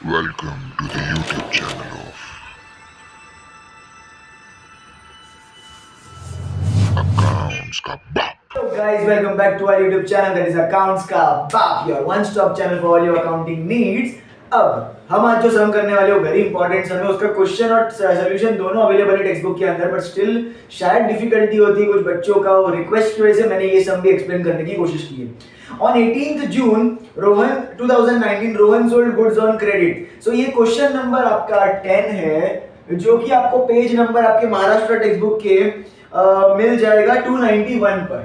Welcome to the YouTube channel of Accounts का बाप। Hello guys, welcome back to our YouTube channel that is Accounts का बाप, your one stop channel for all your accounting needs। अब हम आज जो सम करने वाले हो वेरी इंपॉर्टेंट सम है, उसका क्वेश्चन और सोल्यूशन दोनों अवेलेबल है टेक्स्ट बुक के अंदर, बट स्टिल शायद डिफिकल्टी होती है कुछ बच्चों का, वो रिक्वेस्ट की वजह से मैंने ये सम भी एक्सप्लेन करने की कोशिश की है। On 18th June, Rohan 2019, Rohan sold goods on credit. So ये क्वेश्चन नंबर आपका 10 है, जो कि आपको पेज नंबर आपके महाराष्ट्र टेक्स्ट बुक के मिल जाएगा 291 पर।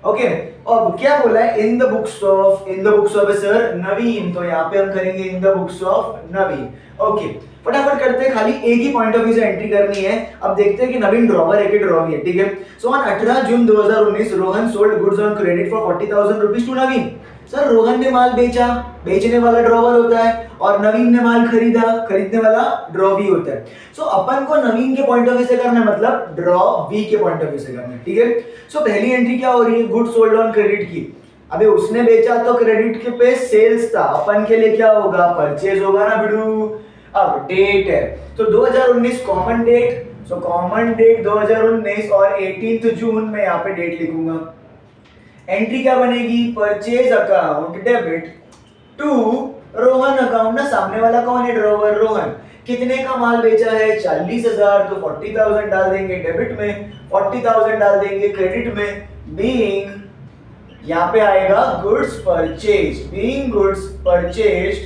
ओके अब क्या बोला है, in the books of sir Naveen, तो यहाँ पे हम करेंगे in the books of Naveen. Okay फटाफट करते हैं, खाली एक ही पॉइंट ऑफ व्यू से एंट्री करनी है। अब देखते हैं कि नवीन ड्रॉवर है कि ड्रॉवी है, ठीक है। So on 18 June 2019 Rohan sold goods on credit for 40,000 rupees to Naveen. Sir Rohan ने माल बेचा, बेचने वाला ड्रॉवर होता है, और नवीन ने माल खरीदा, खरीदने वाला ड्रॉवी होता है। सो अपन को नवीन के पॉइंट ऑफ व्यू से करना है, मतलब ड्रॉवी के पॉइंट ऑफ व्यू से करना है, ठीक है। सो पहली एंट्री क्या हो रही है, गुड्स सोल्ड ऑन क्रेडिट की। अबे उसने बेचा तो क्रेडिट के पे सेल्स था, अपन के लिए क्या होगा, परचेज होगा ना बिडू। अब डेट है तो 2019 common date, so common date 2019 और 18 जून में यहाँ पे डेट लिखूंगा। एंट्री क्या बनेगी, purchase account debit to Rohan account, ना सामने वाला कौन है, ड्रॉवर रोहन। कितने का माल बेचा है, 40,000, तो 40,000 डाल देंगे डेबिट में, 40,000 डाल देंगे क्रेडिट में। बीइंग यहाँ पे आएगा goods purchase, being goods purchased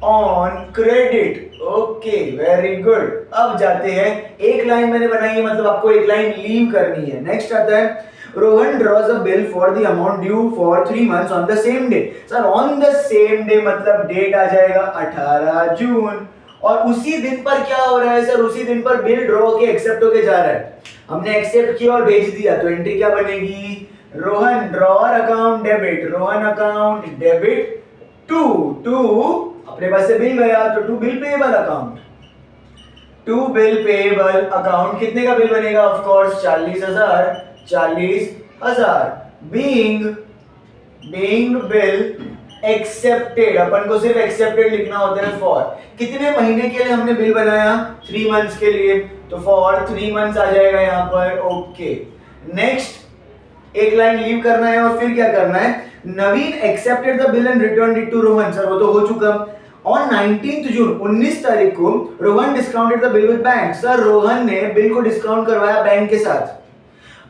on credit. Okay very good. अब जाते हैं, एक लाइन मैंने बनाई है, मतलब आपको एक लाइन लीव करनी है। नेक्स्ट आता है, Rohan draws a bill for the amount due for 3 months on the same day. Sir on the same day मतलब डेट आ जाएगा 18 जून, और उसी दिन पर क्या हो रहा है सर, उसी दिन पर बिल ड्रॉ होके एक्सेप्ट होके जा रहा है। हमने एक्सेप्ट किया और भेज दिया, तो एंट्री क्या बनेगी, Rohan drawer account debit, Rohan account debit to अपने पास से बिल गया तो to bill payable account, to bill payable account. कितने का बिल बनेगा, of course 40,000 being bill accepted, अपन को सिर्फ एक्सेप्टेड लिखना होता है। फॉर कितने महीने के लिए हमने बिल बनाया, 3 months के लिए, तो फॉर 3 months आ जाएगा यहाँ पर। ओके नेक्स्ट एक लाइन लीव करना है, और फिर क्या करना है, Naveen accepted the bill and return it to Rohan. Sir वो तो हो चुका। ऑन 19 जून 19 तारीख को Rohan discounted the bill with bank. Sir Rohan ने बिल को डिस्काउंट करवाया बैंक के साथ,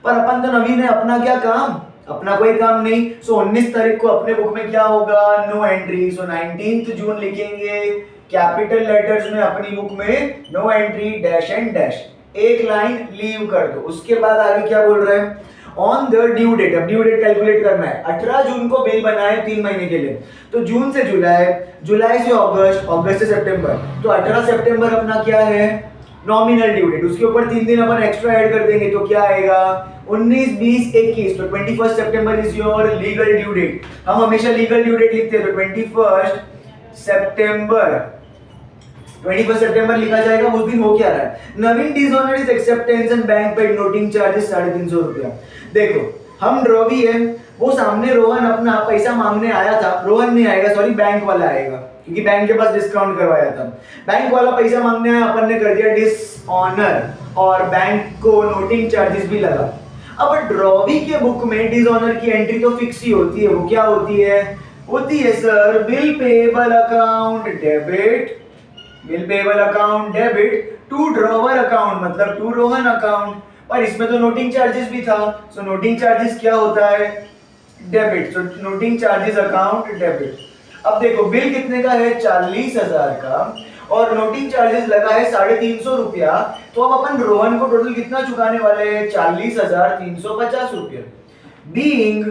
पर अपन तो नवीन है, अपना क्या काम, अपना कोई काम नहीं। सो 19 तारीख को अपने बुक में क्या होगा, नो एंट्री। सो 19 जून लिखेंगे कैपिटल लेटर्स में अपनी बुक में, no entry dash and dash, एक लाइन लीव कर दो। उसके बाद आगे क्या बोल रहे हैं, ऑन द ड्यू डेट। अब ड्यू डेट कैलकुलेट करना है, 18 जून को बिल बनाए 3 महीने के लिए, तो जून से जुलाई, जुलाई से अगस्त, अगस्त से सितंबर, तो 18 सितंबर अपना क्या है, नॉमिनल ड्यू डेट। उसके ऊपर 3 दिन अपन एक्स्ट्रा ऐड कर देंगे, तो क्या आएगा 19, 20, 21, तो 21 September is your legal due date. हम हमेशा लीगल ड्यू डेट लिखते हैं, तो 21 सितंबर लिखा जाएगा। उस दिन हो क्या रहा है, Naveen dishonour is acceptance and bank paid noting charges 350 रुपया। देखो हम ड्रॉवी है, वो सामने रोहन अपना पैसा मांगने आया था, रोहन नहीं आएगा, सॉरी बैंक वाला आएगा, क्योंकि बैंक के पास डिस्काउंट करवाया था। बैंक वाला पैसा मांगने आया, अपन ने कर दिया डिसऑनर, और बैंक को नोटिंग चार्जेस भी लगा। अब ड्रॉवी के बुक में डिसऑनर की एंट्री तो फिक्स ही होती है, वो क्या होती है sir, bill payable account debit, bill payable account debit to drawer account, मतलब टू रोहन अकाउंट। और इसमें तो नोटिंग चार्जेस भी था, सो नोटिंग चार्जेस क्या होता है, डेबिट, सो नोटिंग चार्जेस अकाउंट डेबिट। अब देखो बिल कितने का है, 40,000 का, और नोटिंग चार्जेस लगा है 350 रुपया, तो अब अपन रोहन को टोटल कितना चुकाने वाले हैं, 40,350 रुपया। बीइंग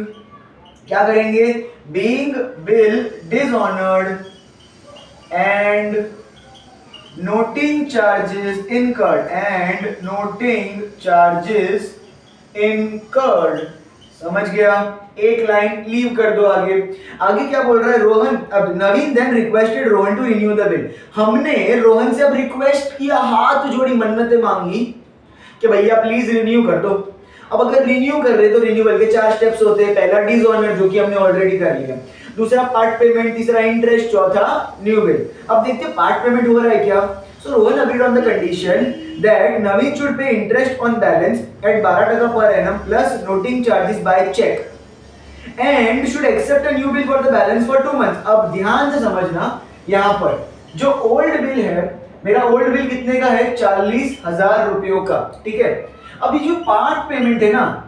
क्या करेंगे, being bill dishonoured and noting charges incurred, समझ गया। एक लाइन लीव कर दो। आगे क्या बोल रहा है, रोहन, अब Naveen then requested Rohan to renew the bill. हमने रोहन से अब रिक्वेस्ट किया, हाथ जोड़ी मन्नतें मांगी कि भैया प्लीज रिन्यू कर दो। अब अगर रिन्यू कर रहे तो रिन्यूअल के 4 स्टेप्स होते हैं। पहला डिसऑनर, जो कि हमने ऑलरेडी कर लिया। दूसरा पार्ट पेमेंट, तीसरा इंटरेस्ट, चौथा न्यू बिल। अब देखते हैं पार्ट पेमेंट हो रहा है क्या। So Rohan agreed on the condition that Naveen should pay interest on balance at 12% per annum plus noting charges by cheque and should accept a new bill for the balance for 2 months. अब ध्यान से समझना, यहाँ पर जो ओल्ड बिल है, मेरा old bill कितने का है, 40,000 रुपयों का, ठीक है। अभी जो पार्ट पेमेंट है ना,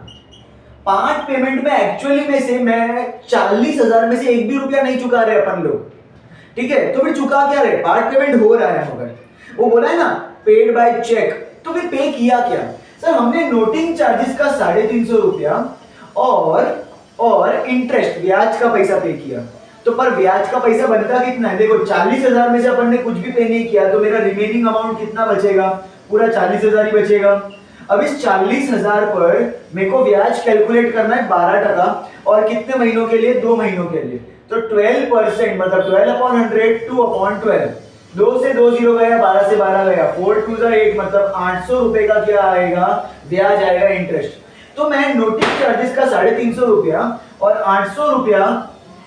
पार्ट पेमेंट में एक्चुअली में से मैं 40,000 में से एक भी रुपया नहीं चुका रहे अपन लोग, ठीक है। तो फिर चुका क्या रहे, पार्ट पेमेंट हो रहा है, मगर वो बोला है ना पेड बाय चेक, तो फिर पे किया क्या सर, हमने नोटिंग चार्जेस का 350 रुपया और इंटरेस्ट ब्याज का पैसा पे किया। तो पर ब्याज का पैसा बनता कितना है, देखो 40,000 में से अपन ने कुछ भी पे नहीं किया, तो मेरा रिमेनिंग अमाउंट कितना बचेगा, पूरा 40,000 ही बचेगा। अब इस 40,000 पर मेरे को ब्याज कैलकुलेट करना है 12% और कितने महीनों के लिए, 2 महीनों के लिए। तो 12% मतलब 12/100, 2/12, 2 से 2 0 गया, 12 से 12 गया, 4 2 8, मतलब 800 रुपए का क्या आएगा, ब्याज आएगा, इंटरेस्ट। तो मैं नोटिंग चार्जेस का 350 रुपया और 800 रुपया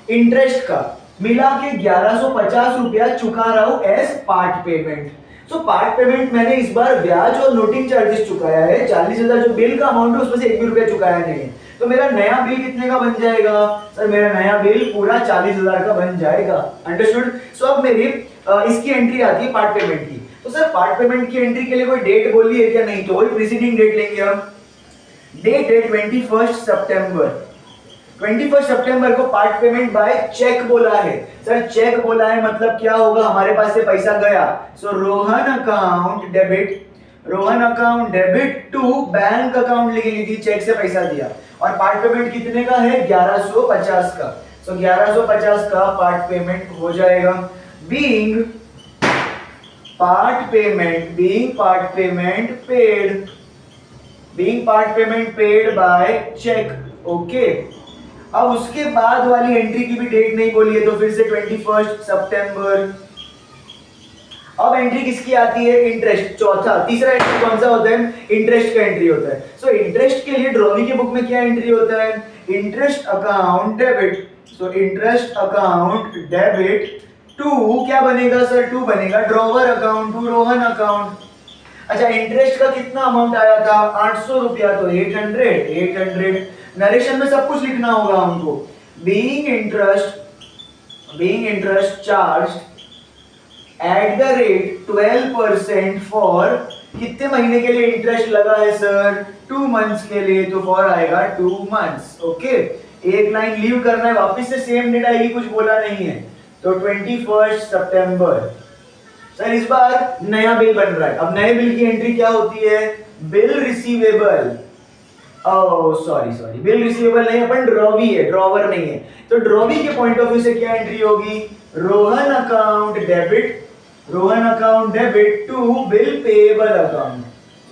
इंटरेस्ट का मिला के 1150 रुपया चुका रहा हूं as part payment. So part payment मैंने इस बार ब्याज और नोटिंग चार्जेस चुकाया है, 40,000 जो बिल का अमाउंट है उसमें से 1 भी रुपया चुकाया नहीं है। तो मेरा नया बिल कितने का बन जाएगा सर, मेरा नया बिल पूरा 40,000 का बन जाएगा। अंडरस्टूड। सो अब मेरी इसकी एंट्री आती है पार्ट पेमेंट की। तो सर पार्ट पेमेंट की एंट्री के लिए कोई डेट बोली है क्या, नहीं, तो वही प्रीसीडिंग डेट लेंगे हम। डेट है 21 सितंबर। 21 सितंबर को पार्ट पेमेंट बाय चेक बोला है सर। चेक बोला है मतलब क्या होगा, हमारे पास से पैसा गया, so Rohan account debit to bank account लिखेंगे कि चेक से पैसा दिया। और पार्ट पेमेंट कितने का है, 1150 का। सो 1150 का पार्ट पेमेंट हो जाएगा। Being part payment paid by cheque, okay. अब उसके बाद वाली एंट्री की भी डेट नहीं बोली है, तो फिर से 21 सितंबर। अब एंट्री किसकी आती है, इंटरेस्ट, चौथा। तीसरा एंट्री कौन सा होता है, इंटरेस्ट का एंट्री होता है। सो इंटरेस्ट के लिए ड्रॉवी के बुक में क्या एंट्री होता है, interest account debit. So interest account debit to क्या बनेगा सर, टू बनेगा drawer account, to Rohan account. अच्छा, इंटरेस्ट का कितना अमाउंट आया था, 800 रुपया, तो 800। नरेशन में सब कुछ लिखना होगा हमको। Being interest charge at the rate 12% for, कितने महीने के लिए इंटरेस्ट लगा है सर, 2 मंथ्स के लिए, तो फॉर आएगा 2 मंथ्स, ओके। एक लाइन लीव करना है, वापस से सेम डेट आएगी, कुछ बोला नहीं है। तो 21 सितंबर। सर इस बार नया बिल बन रहा है। अब नए बिल की एंट्री क्या होती है, bill receivable. Sorry, bill receivable नहीं, अपन ड्रॉवी है, ड्रॉवर नहीं है। तो ड्रॉवी के पॉइंट ऑफ व्यू से क्या एंट्री होगी, Rohan account debit to bill payable account.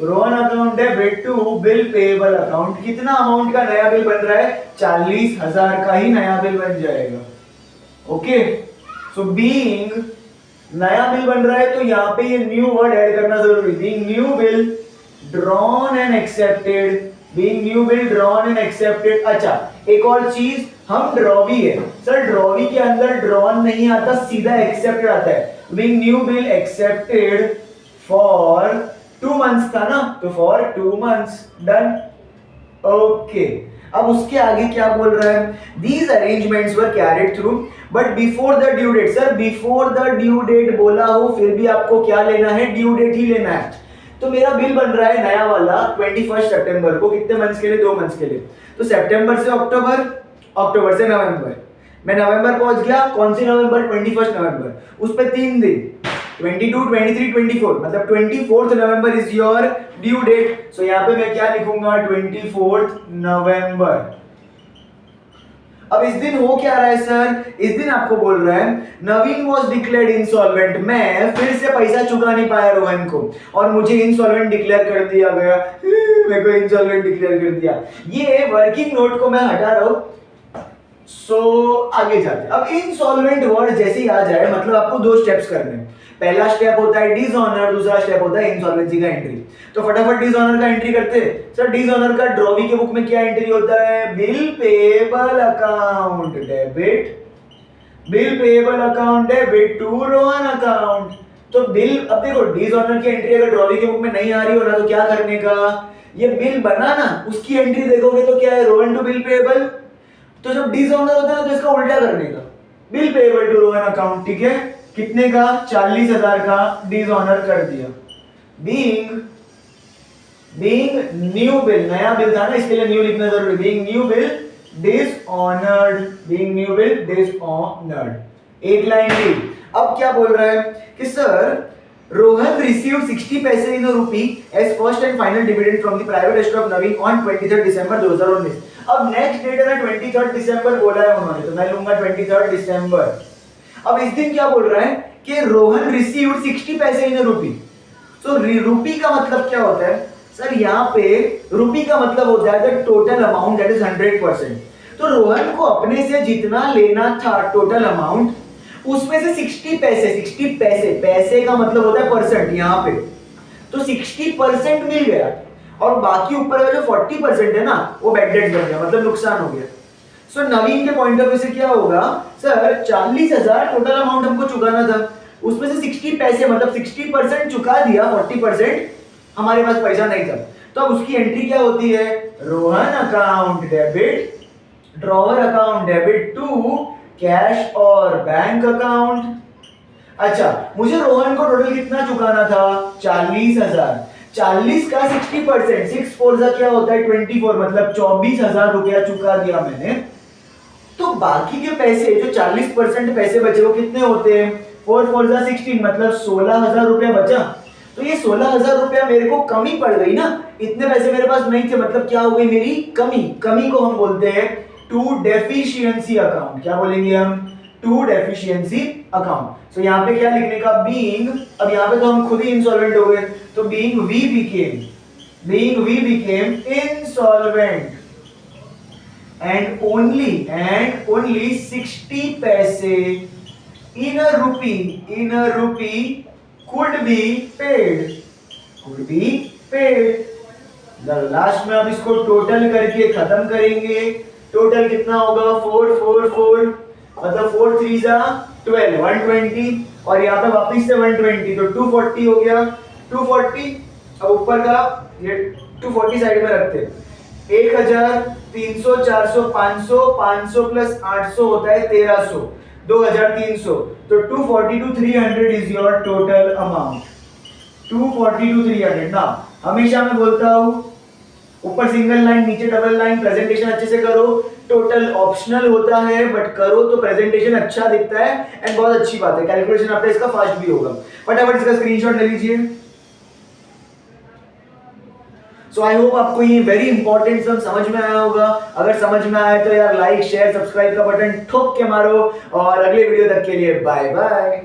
Rohan account debit to bill payable account. कितना अमाउंट का नया बिल बन रहा है, 40,000 का ही नया बिल बन जाएगा, ओके। सो बीइंग नया बिल बन रहा है, तो यहाँ पे ये न्यू वर्ड ऐड करना जरूरी। Being new bill drawn and accepted, अच्छा एक और चीज, हम ड्रॉवी है सर, ड्रॉवी के अंदर ड्रॉन नहीं आता, सीधा एक्सेप्टेड आता है। Being new bill accepted for 2 months था ना, तो फॉर 2 मंथ्स, डन, ओके। अब उसके आगे क्या बोल रहा है, these arrangements were carried through but before the due date. Sir before the due date बोला हो, फिर भी आपको क्या लेना है, ड्यू डेट ही लेना है। तो मेरा बिल बन रहा है नया वाला 21 सितंबर को, कितने मंथ्स के लिए, 2 मंथ्स के लिए। तो सितंबर से अक्टूबर, अक्टूबर से नवंबर। मैं नवंबर पहुंच गया, कौन सी नवंबर, 21 नवंबर, उस पे 3 दिन, 22, 23, 24, मतलब 24th November is your due date. So यहाँ पे मैं क्या लिखूंगा, 24th नवंबर। अब इस दिन हो क्या रहा है सर, इस दिन आपको बोल रहा है नवीन वॉज डिक्लेयर्ड इंसॉल्वेंट। मैं फिर से पैसा चुका नहीं पाया रोहन को और मुझे इंसॉल्वेंट डिक्लेयर कर दिया गया, मेरे को इंसॉल्वेंट डिक्लेयर कर दिया। ये वर्किंग नोट को मैं हटा रहा हूं। आगे जाते, अब इंसॉल्वेंट वर्ड जैसे ही आ जाए, मतलब आपको 2 स्टेप्स करने हैं। पहला स्टेप होता है डिसऑनर, दूसरा स्टेप होता है इंसॉल्वेंसी का एंट्री। तो फटाफट डिसऑनर का एंट्री करते हैं। सर डिसऑनर का ड्रॉवी के बुक में क्या एंट्री होता है, bill payable account debit bill payable account debit to Rohan account. तो बिल, अब देखो डिसऑनर की एंट्री अगर ड्रॉवी के बुक में नहीं आ रही हो ना तो क्या करने का, ये बिल बना ना उसकी एंट्री देखोगे तो क्या है, रोहन टू बिल पेएबल। तो जब डिसऑनर होता है तो इसका उल्टा करने का, bill payable to Rohan account. ठीक है, कितने का, 40,000 का डिसऑनर कर दिया। बीइंग न्यू बिल, नया बिल था ना इसके लिए न्यू लिखना जरूरी। Being new bill dishonoured, being new bill dishonoured, एक लाइन ली। अब क्या बोल रहा है कि sir Rohan received 60 paise in rupee as first and final dividend from the private estate of Naveen on 23 December 2019। अब नेक्स्ट डेट है ना 23 दिसंबर बोला है उन्होंने, तो मैं लूंगा 23 दिसंबर। अब इस दिन क्या बोल रहा है कि रोहन रिसीव्ड 60 पैसे इन रुपी। तो रुपी का मतलब क्या होता है सर, यहाँ पे रुपी का मतलब होता है the total amount that is 100%। तो रोहन को अपने से जितना लेना था टोटल अमाउंट, उसमें से 60 पैसे, 60 पैसे, पैसे का मतलब होता है परसेंट यहाँ पे, तो 60% मिल गया और बाकी ऊपर का जो 40% है ना वो बैड डेट बन गया, मतलब नुकसान हो गया। सो नवीन के पॉइंट ऑफ व्यू से क्या होगा सर, 40,000 टोटल अमाउंट हमको चुकाना था, उसमें से 60 पैसे मतलब 60% चुका दिया, 40% हमारे पास पैसा नहीं था। तो अब उसकी एंट्री क्या होती है, Rohan account debit, drawer account debit to cash और बैंक अकाउंट। अच्छा, मुझे रोहन को टोटल कितना चुकाना था, 40,000। 40 का 60%, 6 4 जा क्या होता है 24, मतलब 24,000 रुपया चुका दिया मैंने। तो बाकी के पैसे जो 40% पैसे बचे वो कितने होते हैं, 4 4 जा 16, मतलब 16,000 रुपया बचा। तो ये 16,000 रुपया मेरे को कमी पड़ गई ना, इतने पैसे मेरे पास नहीं थे, मतलब क्या हो गई मेरी कमी। कमी को हम बोलते हैं टू डेफिशिएंसी अकाउंट। क्या बोलेंगे हम, टू डेफिशिएंसी अकाउंट। सो यहाँ पे क्या लिखने का, बीइंग, अब यहाँ पे तो हम खुद ही इंसॉल्वेंट हो गए, तो being we became insolvent and only 60 पैसे in a rupee could be paid। Last में अब इसको टोटल करके खत्म करेंगे। टोटल कितना होगा, 444, मतलब 4 3 जा 12, 120, और यहाँ पे वापिस से 120, तो 240 हो गया। 240, अब ऊपर का ये 240 साइड में रखते हैं। 1000, 300, 400, 500, 500 प्लस 800 होता है 1300, 2300। तो 240 to 300 is your total amount. 240 to 300 ना, हमेशा मैं बोलता हूँ ऊपर सिंगल लाइन नीचे डबल लाइन, प्रेजेंटेशन अच्छे से करो। टोटल ऑप्शनल होता है बट करो तो प्रेजेंटेशन अच्छा दिखता है एंड बहुत अच्छी बात है। कैलकुलेशन आपका इसका फास्ट भी होगा। फटाफट इसका स्क्रीनशॉट ले लीजिए। सो आई होप आपको ये वेरी इंपॉर्टेंट सब समझ में आया होगा। अगर समझ में आया तो यार लाइक शेयर सब्सक्राइब का बटन ठोक के मारो, और अगले वीडियो तक के लिए बाय बाय।